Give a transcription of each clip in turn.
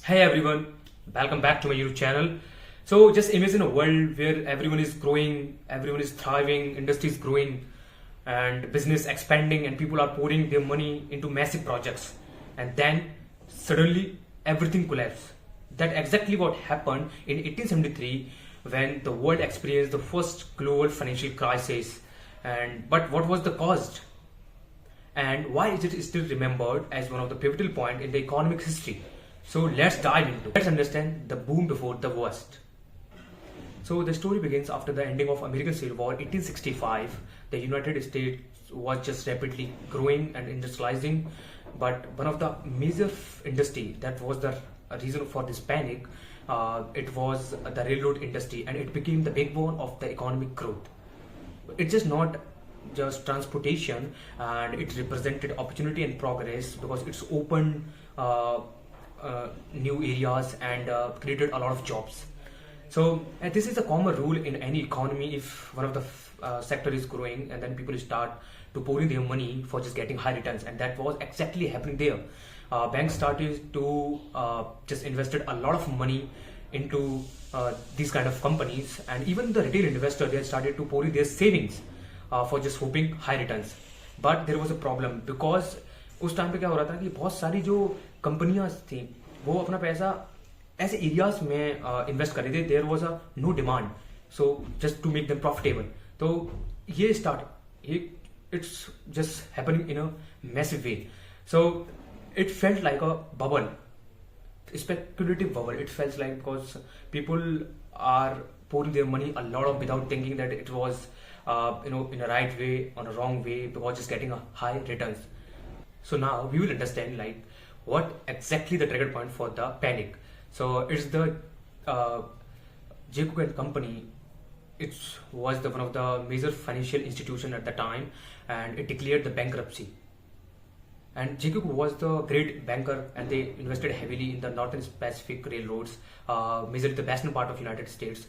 Hey everyone, welcome back to my YouTube channel. So just imagine a world where everyone is growing, everyone is thriving, industry is growing, and business expanding, and people are pouring their money into massive projects. And then suddenly everything collapses. That exactly what happened in 1873 when the world experienced the first global financial crisis. And but what was the cause? And why is it still remembered as one of the pivotal points in the economic history? So let's understand the boom before the worst. So the story begins after the ending of American Civil War 1865. The United States was just rapidly growing and industrializing, but one of the major industry that was the reason for this panic, it was the railroad industry, and it became the backbone of the economic growth. It's just not just transportation, and it represented opportunity and progress because it's opened new areas and created a lot of jobs. So this is a common rule in any economy. If one of the sector is growing, and then people start to pouring their money for just getting high returns, and that was exactly happening there. Banks started to just invested a lot of money into these kind of companies, and even the retail investor, they started to pouring their savings for just hoping high returns. But there was a problem because उस time पे क्या हो रहा था कि बहुत सारी जो कंपनियां थी वो अपना पैसा ऐसे एरियाज में इन्वेस्ट कर रहे थे. There was a no demand, so just to make them profitable. तो ये start it's just happening in a massive way. So it felt like a bubble, speculative bubble. It felt like because people are pouring their money a lot of without thinking that it was in a right way, on a wrong way, because just getting a high returns. So now we will understand like what exactly the trigger point for the panic. So it's the Jay Cooke Company. It was one of the major financial institution at the time, and it declared the bankruptcy. And Jay Cooke was the great banker, and they invested heavily in the Northern Pacific railroads, majorly the western part of United States,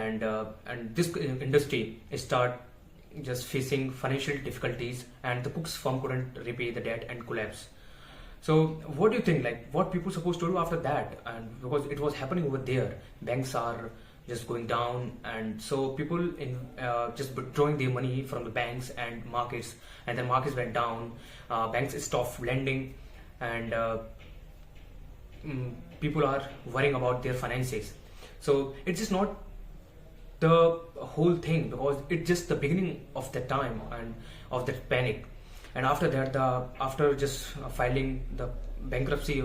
and this industry start just facing financial difficulties, and the Cook's firm couldn't repay the debt and collapse. So what do you think? Like what people supposed to do after that? And because it was happening over there, banks are just going down, and so people in just withdrawing their money from the banks and markets, and then markets went down. Banks stopped lending, and people are worrying about their finances. So it's just not the whole thing, because it's just the beginning of the time and of that panic. And after that, after just filing the bankruptcy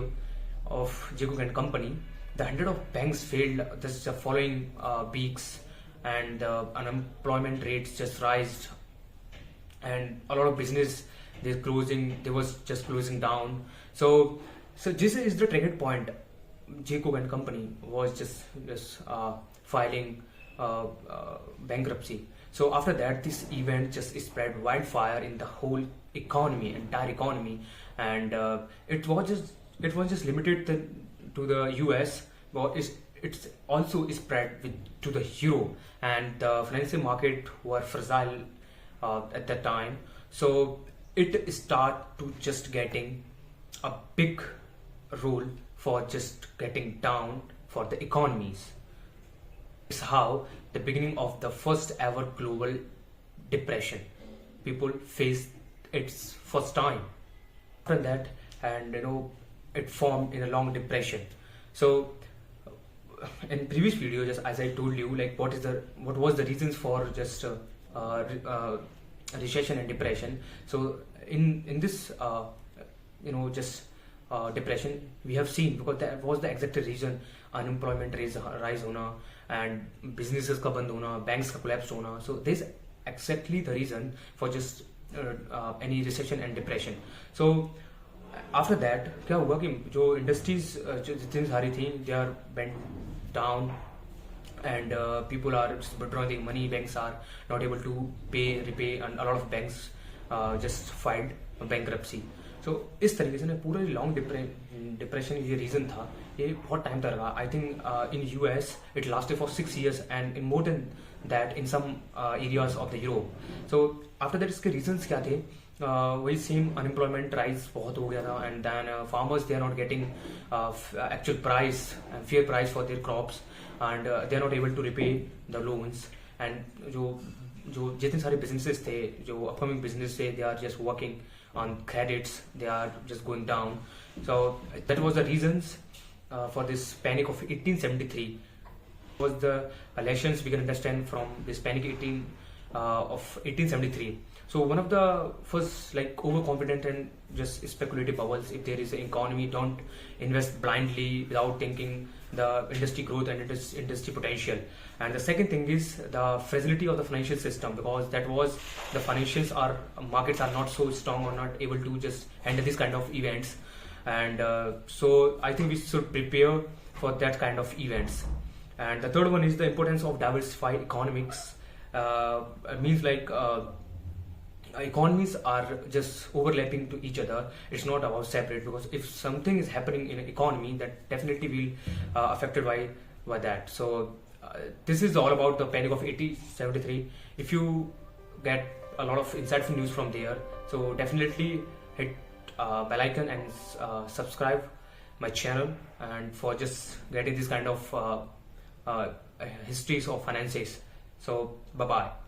of Jay Cooke Company, the hundred of banks failed just the following weeks, and unemployment rates just rised, and a lot of business they was just closing down. So this is the trigger point. Jay Cooke Company was just filing bankruptcy. So after that, this event just spread wildfire in the whole entire economy, and it was just limited to the US, but it's also spread to the Europe, and the financial market were fragile at that time. So it start to just getting a big role for just getting down for the economies. It's how the beginning of the first ever global depression. People faced its first time. After that, and it formed in a long depression. So in previous video, just as I told you, like what was the reasons for just recession and depression. So in this depression, we have seen, because that was the exact reason, unemployment rise hona, and businesses का बंद होना, banks का collapse होना. So this exactly the reason for just any recession and depression. So after that क्या हुआ कि जो industries जितनी सारी थी, they are bent down, and people are just withdrawing their money. Banks are not able to repay, and a lot of banks just filed bankruptcy. So इस तरीके से ना पूरा लॉन्ग डिप्रेशन ये रीज़न था. ये बहुत टाइम तक रहा. I think in US it lasted for 6 years, and in more than that in some areas of the Europe. So after that इसके रीजंस क्या थे वही सेम अनएम्प्लॉयमेंट राइज बहुत हो गया था, and then farmers they are not getting actual price and fair price for their crops, and they are not able to repay the loans, and जो जितने सारे बिजनेसेस थे, जो अपकमिंग बिजनेस थे, they are just working on credits, they are just going down. So that was the reasons for this panic of 1873. Was the lessons we can understand from this panic of 1873. So one of the first, like, overconfident and just speculative bubbles. If there is an economy, don't invest blindly without thinking the industry growth and industry potential. And the second thing is the fragility of the financial system, because that was the markets are not so strong or not able to just handle this kind of events. And so I think we should prepare for that kind of events. And the third one is the importance of diversified economics. Means like economies are just overlapping to each other. It's not about separate, because if something is happening in an economy, that definitely will affected by that. So this is all about the panic of 1873. If you get a lot of insightful news from there, so definitely hit bell icon and subscribe my channel, and for just getting this kind of histories of finances. So bye bye.